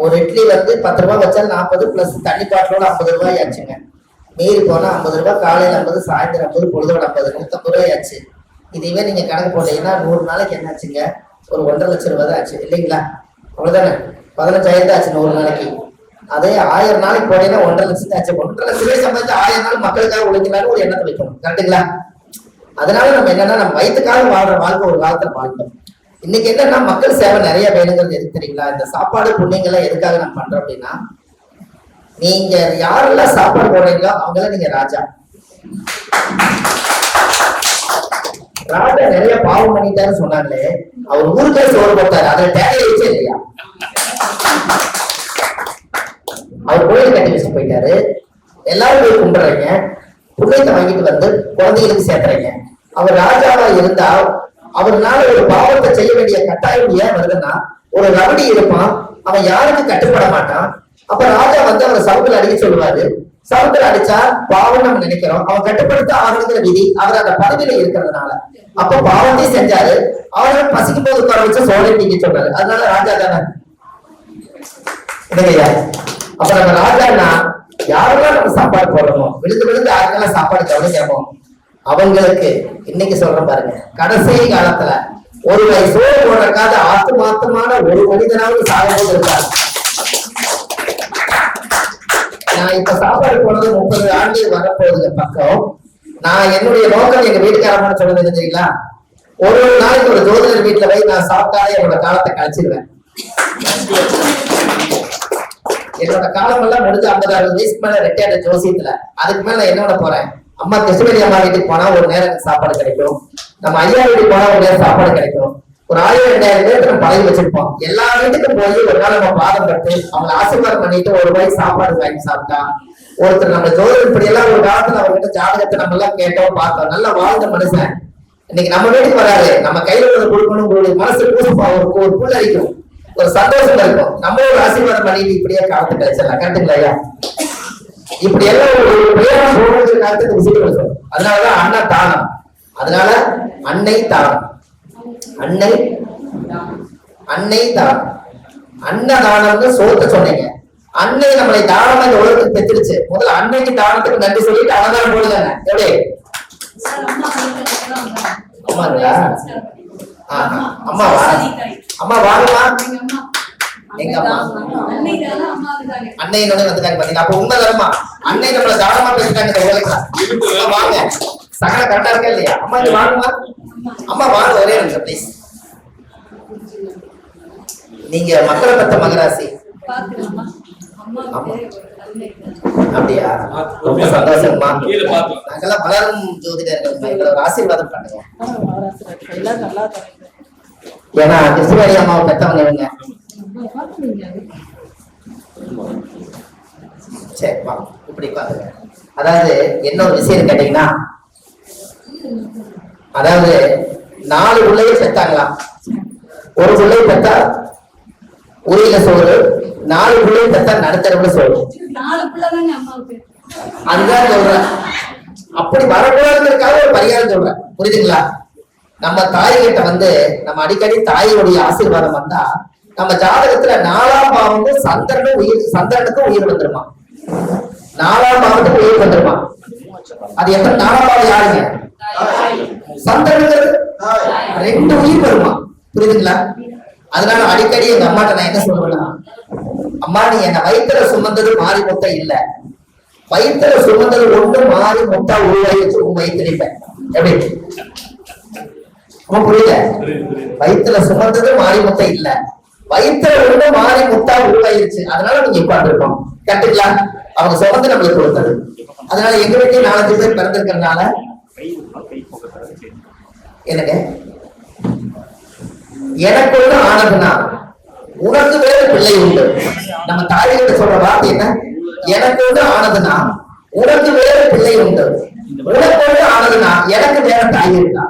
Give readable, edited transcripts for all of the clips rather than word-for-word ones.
ஒரு இட்லி வந்து 10 ரூபாய் வச்சா 40 பிளஸ் தண்ணி பாட்டிலோட 50 ரூபாய் ஆச்சுங்க. மீறி போனா 50 ரூபாய், காலையில 50, சாயந்தரம் 50, பொழுதோட 50, 150 ரூபாய் ஆச்சு. இதுவே நீங்க கணக்கு போட்டீங்கன்னா 100 நாளைக்கு என்ன ஆச்சுங்க? ஒரு 1.5 லட்சம் ரூபாய் தான் ஆச்சு இல்லைங்களா? அவ்வளவுதானே? 15,000 ஆச்சு 100 நாளைக்கு. அதே 1000 நாளைக்கு போனீங்கன்னா 1.5 லட்சம் ஆச்சு. 1.5 லட்சம் ரூபாய் சம்பாதிச்சு 1000 நாள் மக்களுக்காக உழைக்கலான்னு ஒரு எண்ணத்தை வைக்கணும். கரெக்டுங்களா? அதனால நம்ம என்னன்னா, நம்ம வயிற்றுக்காக வாழ்ற வாழ்க்கை ஒரு காலத்துல வாழ்ந்தோம். இன்னைக்கு என்னன்னா, மக்கள் சேவை நிறைய வேணுங்கிறது எதுக்கு தெரியுங்களா? இந்த சாப்பாடு புண்ணியங்கள்லாம் எதுக்காக நம்ம பண்றோம் அப்படின்னா, நீங்க யாரெல்லாம் சாப்பாடு போடுறீங்களோ அவங்களாம் நீங்க ராஜா. ராஜா நிறைய பாவம் பண்ணிட்டாருன்னு சொன்னாங்களே, அவர் ஊருக்கே சோறு போட்டாரு, அதுல தேவையை வச்சே இல்லையா? அவர் கோயில் கட்டி வச்சுட்டு போயிட்டாரு. எல்லாரும் போய் கும்பிடுறீங்க, புண்ணியத்தை வாங்கிட்டு வந்து குழந்தைகளுக்கு சேர்த்துறீங்க. அவர் ராஜாவா இருந்தா அவர்னால ஒரு பாவத்தை செய்ய வேண்டிய கட்டாயம் ஏன் வருதுன்னா, ஒரு ரவுடி இருப்பான், அவன் யாருக்கு கட்டுப்பட மாட்டான். அப்ப ராஜா வந்து அவரை சவுத்துல அடிக்க சொல்லுவாரு. சவுத்துல அடிச்சா பாவம் நம்ம நினைக்கிறோம், அவன் கட்டுப்படுத்த ஆரம்பிக்கிற விதி அவர் அந்த பதவியில இருக்கிறதுனால. அப்ப பாவத்தையும் செஞ்சாரு, அவரை பசிக்கும் போது உட்கார வச்சு சோழன் நீங்க சொன்னாரு. அதனால ராஜா தானே இல்லையா? அப்ப நம்ம ராஜான்னா யாரெல்லாம் நம்ம சாப்பாடு போடுறோமோ, விழுந்து விழுந்து யாருக்கெல்லாம் சாப்பாடு கவனிக்கிறோமோ அவங்களுக்கு இன்னைக்கு சொல்றேன் பாருங்க, கடைசி காலத்துல ஒரு வகை சோறு போடுறக்காத ஆத்மாத்தமான ஒரு மனிதனாவது சாகும்போது இருக்காரு. நான் இப்ப சாப்பாடு போனது 30 ஆண்டு வரப்போகுது பக்கம். நான் என்னுடைய நோக்கம் எங்க வீட்டுக்காரமான சொன்னது தெரியுங்களா? ஒரு நாளைக்கு ஒரு ஜோதிடர் வீட்டுல போய் நான் சாப்பிட்டாலே என்னோட காலத்தை கழிச்சிருவேன். என்னோட காலம் எல்லாம் முடிஞ்சு 50-60 வயசுக்கு மேல ரிட்டையர்ட் ஜோசியத்துல. அதுக்கு மேல நான் என்னோட போறேன், அம்மா கிருஷ்ணகிரி அம்மா வீட்டுக்கு போனா ஒரு நேரம் எனக்கு சாப்பாடு கிடைக்கும், நம்ம ஐயா வீட்டுக்கு போனா ஒரு நேரம் சாப்பாடு கிடைக்கும். ஒரு 1000-2000 பேருக்கு நம்ம பழகி வச்சிருப்போம். எல்லா வீட்டுக்கும் போய் ஒரு நாள் நம்ம பாதம் பட்டு அவங்களை ஆசீர்வாதம் பண்ணிட்டு ஒரு ரூபாய்க்கு சாப்பாடு வாங்கி சாப்பிட்டா, ஒருத்தர் நம்ம ஜோதிடம் இப்படி எல்லாம் ஒரு காலத்துல அவர்கிட்ட ஜாதகத்தை நம்ம எல்லாம் கேட்டோம், பார்த்தோம், நல்லா வாழ்ந்த மனுஷன் இன்னைக்கு நம்ம வீட்டுக்கு வராது. நம்ம கையில கொடுக்கணும், உங்களுடைய மனசு ஒரு புல் அடிக்கும், ஒரு சந்தோஷம் இருக்கும். நம்ம ஒரு ஆசீர்வாதம் பண்ணிட்டு இப்படியே காலத்தை கழிச்சிடலாம். கரெக்டுங்களா ஐயா? இப்படி எல்லாம் ஒரு காலத்துக்கு விஷயங்கள் சொல்லும். அதனாலதான் அண்ணா தானம். அதனால அன்னை தானம், அன்னை தானம், அன்னதானம்னு சோத்த சொன்னீங்க. அன்னை நம்மளை தானமா இந்த உலகத்துக்கு பெற்றுருச்சு. முதல்ல அன்னைக்கு தானத்துக்கு நன்றி சொல்லிட்டு அன்னதானம் போடுதானே எப்படி? அம்மாங்களா? அம்மாவா? அம்மா வாங்கம்மா. எங்க அம்மா அன்னை வந்துட்டாங்க பாத்தீங்க. அப்ப உண்மைதானமா அன்னை நம்மள தானமா பேசிட்டாங்க இந்த உலகத்துல. வாங்க, சகல கரெக்டா இருக்கா இல்லையா? அம்மா இது வாங்கம்மா. அம்மா வாங்க, ஒரே நிமிஷம் ப்ளீஸ். நீங்க மக்களை பத்த மகராசி அப்படியா? ரொம்ப சந்தோஷமா. நாங்கெல்லாம் வளரும் ஜோதிடர்கள், எங்களை ஆசீர்வாதம் பண்ணுங்க. ஏன்னா கிருஷ்ணகிரி அம்மாவை பெற்றவங்க இவங்க. சரி வாங்க, இப்படி பாருங்க. அதாவது என்ன ஒரு விஷயம் கேட்டீங்கன்னா, அதாவது 4 பிள்ளையை பெற்றாங்களாம். ஒரு பிள்ளையை பெற்றா உரியில சோறு, 4 பிள்ளையை பெற்றா நடுத்தரவுல சோறு. அதுதான் சொல்றேன். அப்படி வரக்கூடாதுக்காக ஒரு பரிகாரம் சொல்றேன், புரியுதுங்களா? நம்ம தாய் கிட்ட வந்து நம்ம அடிக்கடி தாயோடைய ஆசீர்வாதம் வந்தா நம்ம ஜாதகத்துல 4ஆம் பாவம் சந்திரனுக்கும் உயிர் வந்துருமா, 4ஆம் பாவத்துக்கு உயிர் வந்துருமா. அது எத்தனை 4ஆம் பாவம் யாருங்க? சந்திரனுக்கு 2 உயிர் வருமா, புரியுதுங்களா? அதனால அடிக்கடி எங்க அம்மாட்ட நான் என்ன சொல்லுவேன்னா, அம்மா நீ என்ன வயிற்றுல சுமந்தது மாறி முட்டை இல்ல, வயிற்றுல சுமந்தது ஒண்ணு மாறி முட்டா உருவாகி வச்சு உங்க வயிற்றுப்பேன். எப்படி புரியல? வயிற்றுல சுமந்தது மாறி முட்டை இல்ல, வயிற்றுல ஒண்ணு மாறி முட்டா உருவாயிருச்சு. அதனால நீங்க உட்கார்ந்துருக்கோம். கரெக்டுங்களா? அவங்க சுமந்து நம்மளுக்கு கொடுத்தது. அதனால எங்க வீட்டையும் 4-5 பேர் பிறந்திருக்கிறதுனால எனக்கு எனக்கு ஒண்ணு ஆனதுன்னா உனக்கு வேற பிள்ளை உண்டு. நம்ம தாய்கிட்ட சொல்ற வார்த்தை என்ன? எனக்கு ஒண்ணு ஆனதுன்னா உனக்கு வேற பிள்ளை உண்டு, உனக்கு ஒண்ணு ஆனதுன்னா எனக்கு வேற தாய் இருக்கா.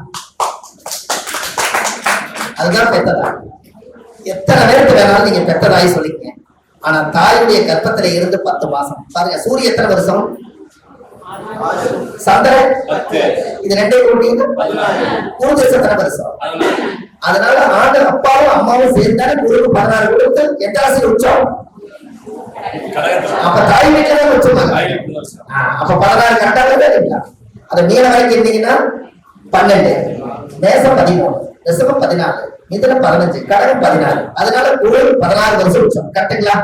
அதுதான் பெத்ததாய். எத்தனை பேருக்கு வேணாலும் நீங்க பெத்ததாய் சொல்லிக்கங்க. ஆனா தாயுடைய கர்ப்பத்துல இருந்து 10 மாசம் பாருங்க. சூரிய எத்தனை வருஷம்? சந்திரன் இது 2 கூட்டிங்க. பூஜை எத்தனை வருஷம்? அதனால ஆண்டு அப்பாவும் அம்மாவும் சேர்ந்தாலே குருவுக்கு 16 கொடுத்து எட்டாசி உச்சம். அப்ப தாய் வீட்டுல தான் வச்சிருப்பாங்க. அப்ப 16 கரெக்டா இல்லைங்களா? அதை மீன வரைக்கும் இருந்தீங்கன்னா 12, மேசம் 13, ரிஷபம் 14, மிதுனம் 15, கடகம் 16. அதனால குரு 16 வருஷம் உச்சம். கரெக்டுங்களா?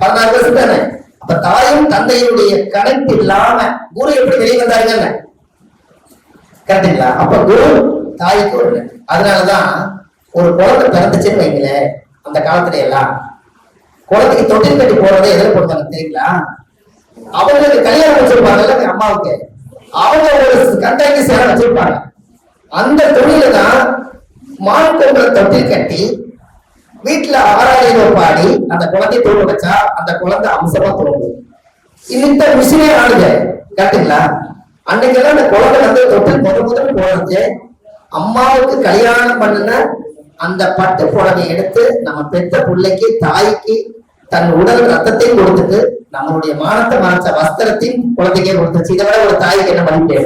16 வருஷம் தானே. அப்ப தாயும் தந்தையுடைய கணக்கு இல்லாம குரு எப்படி வெளியே வந்தாருங்க? கரெக்டுங்களா? அப்ப குரு தாய்க்கு ஒரு. அதனாலதான் ஒரு குழந்தை பிறந்துச்சுன்னு வைங்கள, அந்த காலத்துல எல்லாம் குழந்தைக்கு தொட்டில் கட்டி போறதை எதிர போடுவாங்க தெரியுங்களா? அவங்களுக்கு கல்யாணம் வச்சிருப்பாங்கல்ல அம்மாவுக்கு, அவங்க ஒரு கண்டாக்கி சேர வச்சிருப்பாங்க. அந்த தொழில தான் மான் கொம்புல தொட்டில் கட்டி வீட்டுல ஆராயம் பாடி அந்த குழந்தைய தூங்க வச்சா அந்த குழந்தை அம்சமா தோணும். இந்த மிஷினே ஆளுங்க. கரெக்டுங்களா? அன்னைக்கெல்லாம் அந்த குழந்தை வந்து தொட்டில் முதல் போறது அம்மாவுக்கு கல்யாணம் பண்ணின அந்த பட்டு புடவை எடுத்து நம்ம பெற்ற பிள்ளைக்கு தாய்க்கு தன் உடல் ரத்தத்தையும் கொடுத்துட்டு நம்மளுடைய மானத்தை மறைச்ச வஸ்திரத்தையும் குழந்தைக்கே கொடுத்துச்சு. இதை விட ஒரு தாய்க்கு என்ன பண்ணிட்டே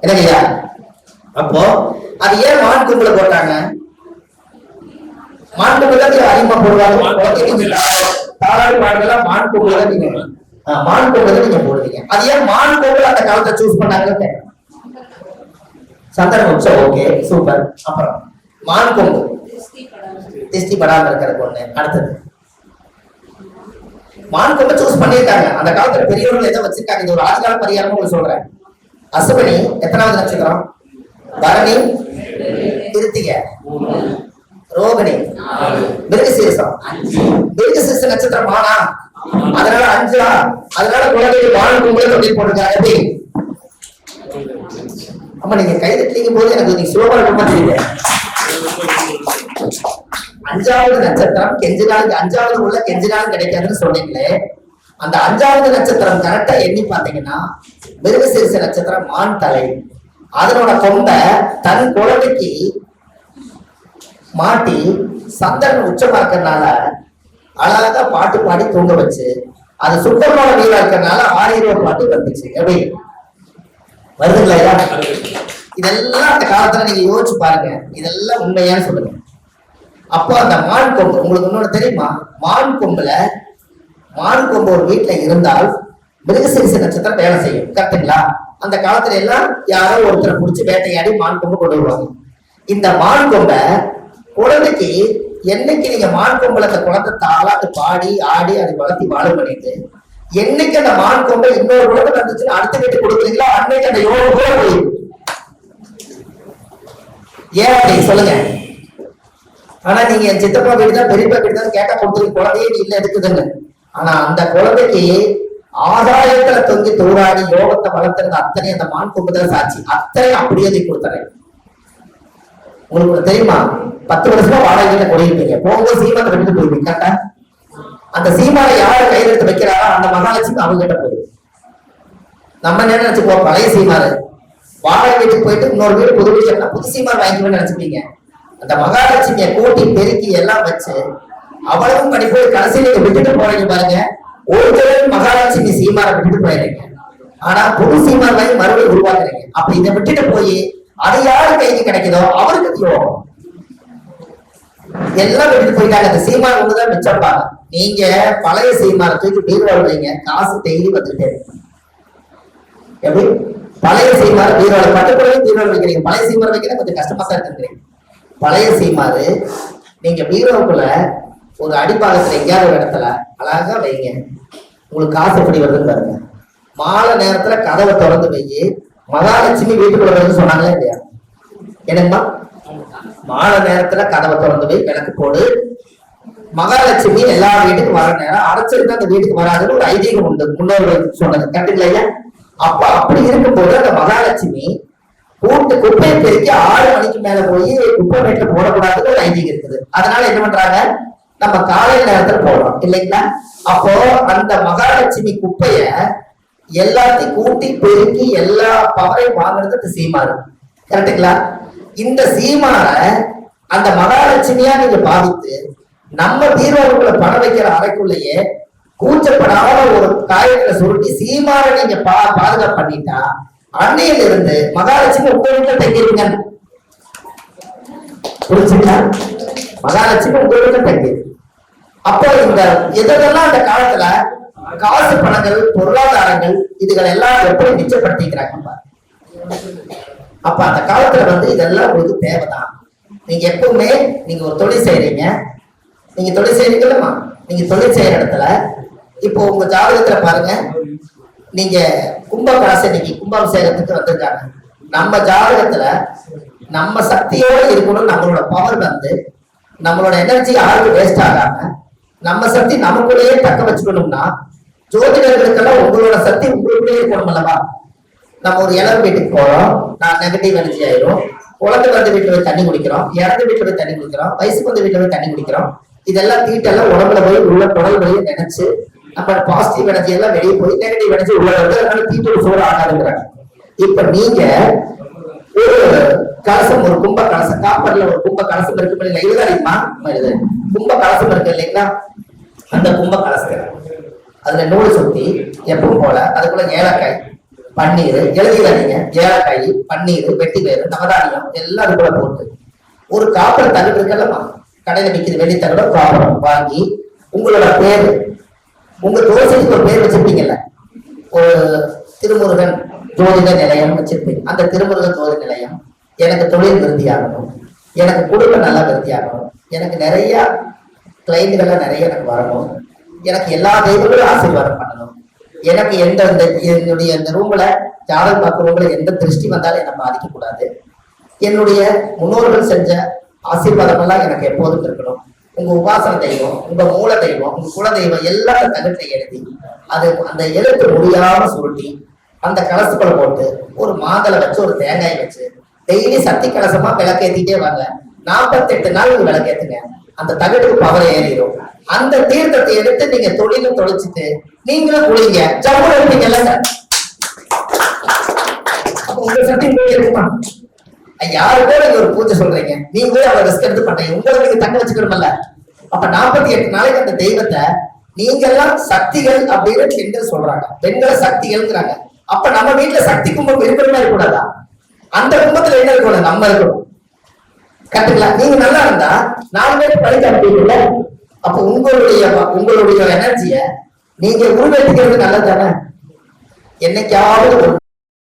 இல்லையா? அப்போ அது ஏன் மான் கும்பல போட்டாங்க? மான் கும்பல அதிகமா போடுவாங்க. குழந்தைக்கு தாராளி பாடலாம் மான் கும்பல நீங்க மான் கும்பல நீங்க போடுவீங்க. அது ஏன் மான் கும்பல அந்த காலத்தை சூஸ் பண்ணாங்கன்னு சந்தன உச்சம். Okay, super. அப்புறம் மான் கொம்பு திஷ்டி படாம இருக்கிற பொண்ணு. அடுத்தது மான் கொம்பை சூஸ் பண்ணியிருக்காங்க. அந்த காலத்துல பெரியவர்கள் எதை வச்சிருக்காங்க? இது ஒரு ஆதிகால பரிகாரம் உங்களுக்கு சொல்றேன். அசுபனி எத்தனாவது நட்சத்திரம்? பரணி, கிருத்திகை, ரோகிணி, மிருகசீரிசம். மிருகசீரிச நட்சத்திரம் மானா, அதனால 5. அதனால குழந்தைகள் மான் கொம்புல தொட்டில் போட்டிருக்காங்க. எப்படி? ஆமா, நீங்க கை தட்டிக்கும் போது எனக்கு நீங்க சுலபமா ரொம்ப தெரியல. 5வது நட்சத்திரம் கெஞ்சினாலும் 5வது உள்ள கெஞ்சினாலும் கிடைக்காதுன்னு சொன்னீங்களே, அந்த 5வது நட்சத்திரம் கரெக்டா எண்ணி பாத்தீங்கன்னா மிருகசீரிச நட்சத்திரம் மான் தலை. அதனோட கொம்பை தன் குழந்தைக்கு மாட்டி சந்திரன் உச்சமாக்குறதுனால அழகா பாட்டு பாடி தூங்க வச்சு அது சுத்தமான நீரா இருக்கிறதுனால 6 பாட்டு வந்துச்சு. எப்படி வருதுங்களா? இதெல்லாம் அந்த காலத்துல நீங்க யோசிச்சு பாருங்க. இதெல்லாம் உண்மையான்னு சொல்லுங்க. அப்போ அந்த மான் கொம்பு உங்களுக்கு இன்னொன்னு தெரியுமா? மான் கொம்பு ஒரு வீட்டுல இருந்தால் மிருகசீரிச நட்சத்திரம் வேலை செய்யும். கரெக்டுங்களா? அந்த காலத்துல எல்லாம் யாரோ ஒருத்தரை பிடிச்சி வேட்டையாடி மான் கொம்பு கொண்டு வருவாங்க. இந்த மான் கொம்பை குழந்தைக்கு என்னைக்கு நீங்க மான் கொம்புல அந்த குழந்தை தாளாட்டு பாடி ஆடி அதை வளர்த்தி வாழ பண்ணிட்டு என்னைக்கு அந்த மான் கொம்பை இன்னொரு குழந்தை வந்துச்சுன்னா அடுத்த வீட்டு கொடுக்குறீங்களோ அன்னைக்கு அந்த யோகம் கூட போயிடும். ஏன் அப்படி சொல்லுங்க? ஆனா நீங்க என் சித்தப்பா வீடு தான் பெரியப்பா வீடு தான் கேட்டா கொடுத்துருக்கு, குழந்தையே இல்ல இருக்குதுன்னு. ஆனா அந்த குழந்தைக்கு ஆதாயத்துல தொங்கி தூராடி யோகத்தை வளர்த்துறது அத்தனை அந்த மான் கொம்புதான் சாட்சி. அத்தனை அப்படியே நீ கொடுத்துறேன். உங்களுக்கு தெரியுமா? 10 வருஷமா வாடகையில குடியிருப்பீங்க. போகும்போது சீமானை விட்டு போயிருப்பீங்க. கரெக்டா? அந்த சீமானை யாரு கையில் எடுத்து வைக்கிறாரோ அந்த மகாலட்சுமி அவங்க கிட்ட போயிடும். நம்ம என்ன நினைச்சுப்போம்? பழைய சீமாரு வாடகை வீட்டுக்கு போயிட்டு இன்னொரு வீடு புது வீடு புது சீமார் வாங்கிக்கணும்னு நினைச்சுப்பீங்க. அந்த மகாலட்சுமியை கூட்டி பெருக்கி எல்லாம் வச்சு அவ்வளவும் பண்ணி போய் கடைசி நீங்க விட்டுட்டு போறீங்க பாருங்க. ஒரு தடவை மகாலட்சுமி சீமாரை விட்டுட்டு போயிடுறீங்க. ஆனா புது சீமார் வாங்கி மறுபடியும் உருவாக்குறீங்க. அப்ப இதை விட்டுட்டு போய் அது யாரு கைக்கு கிடைக்குதோ அவருக்கு யோகம். எல்லாம் விட்டுட்டு போயிட்டாங்க. அந்த சீமார் ஒண்ணுதான் மிச்சம்பாங்க. நீங்க பழைய சீமாரை தூக்கி பீரோல வைங்க, காசு டெய்லி வந்துட்டே இருக்கு. எப்படி? பழைய சீமாறு பீரோல பட்டுக்குள்ளே பீரோல வைக்கிறீங்க. பழைய சீமார் வைக்கிற கொஞ்சம் கஷ்டமா தான் இருக்கிறீங்க. பழைய சீமாறு நீங்க பீரோவுக்குள்ள ஒரு அடிப்பாகத்துல எங்கேயாவது ஒரு இடத்துல அழகா வைங்க. உங்களுக்கு காசு எப்படி வருதுன்னு பாருங்க. மாலை நேரத்துல கதவை திறந்து வையி. மகாலட்சுமி வீட்டுக்குள்ள வருதுன்னு சொன்னாங்களே இல்லையா? என்னங்கம்மா? மாலை நேரத்துல கதவை திறந்து போய் விளக்கு போடு. மகாலட்சுமி எல்லா வீட்டுக்கும் வர நேரம் அடைச்சிருந்தா அந்த வீட்டுக்கு வராதுன்னு ஒரு ஐதீகம் உண்டு, முன்னோர்கள் சொன்னது. கரெக்டுங்களா? அப்ப அப்படி இருக்கும்போது அந்த மகாலட்சுமி கூட்டு குப்பையை பெருக்கி 6 மணிக்கு மேல போய் குப்பை மேட்ல போடக்கூடாதுன்னு ஒரு ஐதீகம் இருக்குது. அதனால என்ன பண்றாங்க? நம்ம காலை நேரத்துல போடுறோம் இல்லைங்களா? அப்போ அந்த மகாலட்சுமி குப்பைய எல்லாத்தையும் கூட்டி பெருக்கி எல்லா பவரையும் வாங்குறது சீமாறு. கரெக்டுங்களா? இந்த சீமார அந்த மகாலட்சுமியா நீங்க பாவித்து நம்ம பீரோவுக்குள்ள பணம் வைக்கிற அறைக்குள்ளேயே கூச்சப்படாத ஒரு காயங்களை சுருட்டி சீமார நீங்க பாதுகாப்பு பண்ணிட்டா அன்னையில இருந்து மகாலட்சுமி உங்க வீட்டுல தங்கிருங்க. புரிஞ்சுங்களா? மகாலட்சுமி உங்களுக்கு தங்கி. அப்போ இந்த எதெல்லாம் அந்த காலத்துல காசு பணங்கள் பொருளாதாரங்கள் இதுகள் எல்லாம் எப்படி நிச்சயப்படுத்திக்கிறாங்க. அப்ப அந்த காலத்துல வந்து இதெல்லாம் உங்களுக்கு தேவைதான். நீங்க எப்பவுமே நீங்க ஒரு தொழில் செய்யறீங்க, நீங்க தொழில் செய்யறீங்களா? நீங்க தொழில் செய்யற இடத்துல இப்போ உங்க ஜாதகத்துல பாருங்க, நீங்க கும்பகாசை இன்னைக்கு கும்பாபிஷேகத்துக்கு வந்திருக்காங்க. நம்ம ஜாதகத்துல நம்ம சக்தியோட இருக்கணும். நம்மளோட பவர் வந்து நம்மளோட எனர்ஜி யாருக்கு வேஸ்ட் ஆகாம நம்ம சக்தி நமக்குள்ளேயே தக்க வச்சுக்கணும்னா ஜோதிடர்களுக்கெல்லாம் உங்களோட சக்தி உங்களுக்குள்ளேயே இருக்கணும் அல்லவா? நம்ம ஒரு இளம் வீட்டுக்கு போறோம், நான் நெகட்டிவ் எனர்ஜி ஆயிரும். குழந்தை வந்து வீட்டுல போய் தண்ணி குடிக்கிறோம், இறந்த வீட்டுல போய் தண்ணி குடிக்கிறோம், வயசுக்கு வந்து வீட்டுல போய் தண்ணி குடிக்கிறோம். இதெல்லாம் தீட்டெல்லாம் உடம்புல போய் உள்ள குடல் வழியை நினைச்சு நம்ம பாசிட்டிவ் எனர்ஜி எல்லாம் வெளியே போய் நெகட்டிவ் எனர்ஜி உள்ள வந்து அதனால தீட்டோட சோறு ஆகாதுங்கிறாங்க. இப்ப நீங்க ஒரு கலசம், ஒரு கும்ப கலசம், காப்பர்ல ஒரு கும்ப கலசம் இருக்கு இல்லைங்களா? இதுதான் கும்ப கலசம் இருக்கு இல்லைங்களா? அந்த கும்ப கலசம் அதுல நூல் சுத்தி எப்பவும் போல அதுக்குள்ள ஏலக்காய், பன்னீர், எழுதிடாதீங்க, ஏலக்காய், பன்னீர், வெட்டி வேறு, நவதானியம் எல்லாம் அதுக்குள்ள போட்டு ஒரு காப்பர் தகடு இருக்கல்லமா, கடையில விற்கிது வெள்ளி தகட காப்பரம் வாங்கி உங்களோட பேரு, உங்க தோசைக்கு ஒரு பேர் வச்சிருப்பீங்கல்ல, ஒரு திருமுருகன் ஜோதிட நிலையம் வச்சிருப்பீங்க. அந்த திருமுருகன் ஜோதிட நிலையம் எனக்கு தொழில் விருத்தியாகணும், எனக்கு குடும்பம் நல்லா விருத்தியாகணும், எனக்கு நிறைய கிளைண்ட்கள்லாம் நிறைய எனக்கு வரணும், எனக்கு எல்லா தெய்வங்களும் ஆசீர்வாதம் பண்ணணும், எனக்கு எந்த என்னுடைய இந்த ரூம்ல ஜாதகம் பார்க்க ரூம்ல எந்த திருஷ்டி வந்தாலும் என்னை பாதிக்க கூடாது, என்னுடைய முன்னோர்கள் செஞ்ச ஆசீர்வாதம் எல்லாம் எனக்கு எப்போதும் இருக்கணும், உங்க உபாசன தெய்வம், உங்க மூல தெய்வம், உங்க குல தெய்வம் எல்லாம் தகட்டை எழுதி அது அந்த எழுத்து முடியாம சுருட்டி அந்த கலசுக்குள்ள போட்டு ஒரு மாதளை வச்சு ஒரு தேங்காய் வச்சு டெய்லி சக்தி கலசமா விளக்கேத்திட்டே வாங்க. 48 நாள் நீங்க விளக்கேத்துங்க, அந்த தகட்டுக்கு பவர் ஏறிடும். அந்த தீர்த்தத்தை எடுத்து நீங்க தொழிலும் தொலைச்சிட்டு நீங்களும் குளிங்க, ஜம்மு இருப்பீங்கல்ல சார். அப்ப உங்க சக்தி போய் இருக்குமா? யாருக்கோ நீங்க ஒரு பூஜை சொல்றீங்க, நீங்களே அவரை ரிஸ்க் எடுத்து பண்றீங்க, உங்களை நீங்க தக்க வச்சுக்கணும்ல. அப்ப 48 நாளைக்கு அந்த தெய்வத்தை நீங்க எல்லாம் சக்திகள் அப்படின்னு பெண்கள் சொல்றாங்க, பெண்களை சக்திகள்ங்கிறாங்க. அப்ப நம்ம வீட்டுல சக்தி கும்பம் இருக்கிறதா இருக்கக்கூடாதா? அந்த கும்பத்துல என்ன இருக்கணும்? நம்ம இருக்கணும். கரெக்டுங்களா? நீங்க நல்லா இருந்தா 4 பேருக்கு படிக்க அனுப்பிட்டீங்கல்ல. அப்ப உங்களுடைய எனர்ஜிய நீங்க உருவேற்றிக்கிறது நல்லது தானே. என்னைக்காவது ஒரு